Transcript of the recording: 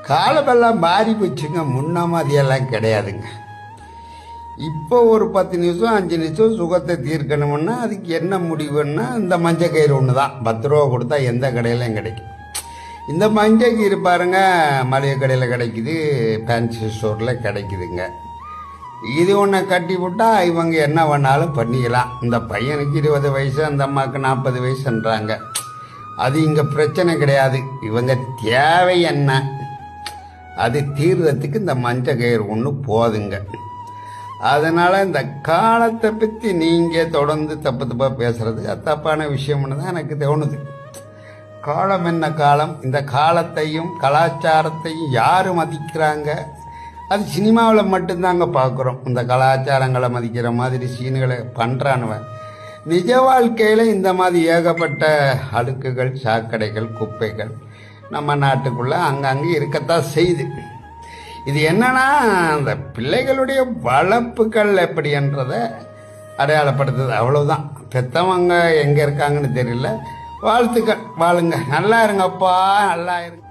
காலமெல்லாம் மாறி போச்சுங்க. முன்ன மாதிரியெல்லாம் கிடையாதுங்க. இப்போ ஒரு 10 நிமிஷம் 5 நிமிஷம் சுகத்தை தீர்க்கணும்னா அதுக்கு என்ன முடிவுன்னா இந்த மஞ்சள் கயிறு ஒன்று தான். 10 ரூபா கொடுத்தா எந்த கடையிலையும் கிடைக்கும். இந்த மஞ்சள் கயிறு பாருங்க, மளிகை கடையில் கிடைக்குது, ஃபேன்சி ஸ்டோரில் கிடைக்குதுங்க. இது ஒன்று கட்டி விட்டால் இவங்க என்ன வேணாலும் பண்ணிக்கலாம். இந்த பையனுக்கு 20 வயசு, அந்த அம்மாவுக்கு 40 வயசுன்றாங்க. அது இங்கே பிரச்சனை கிடையாது. இவங்க தேவை என்ன, அது தீர்றதுக்கு இந்த மஞ்சள் கயிறு ஒன்று போதுங்க. அதனால் இந்த காலத்தை பற்றி நீங்கள் தொடர்ந்து தப்பாக பேசுகிறது தப்பான விஷயம்னு தான் எனக்கு தோணுது. காலம் என்ன காலம், இந்த காலத்தையும் கலாச்சாரத்தையும் யார் மதிக்கிறாங்க? அது சினிமாவில் மட்டும்தாங்க பார்க்குறோம். இந்த கலாச்சாரங்களை மதிக்கிற மாதிரி சீன்களை பண்ணுறானுவன். நிஜ வாழ்க்கையில் இந்த மாதிரி ஏகப்பட்ட அழுக்குகள், சாக்கடைகள், குப்பைகள் நம்ம நாட்டுக்குள்ளே அங்கங்கே இருக்கத்தான் செய்யுது. இது என்னன்னா, அந்த பிள்ளைகளுடைய வளர்ப்புகள் எப்படின்றதை அடையாளப்படுத்துது, அவ்வளோதான். பெற்றவங்க எங்கே இருக்காங்கன்னு தெரியல. வாழ்த்துக்கள், வாழுங்க, நல்லா இருங்கப்பா, நல்லா இருங்க.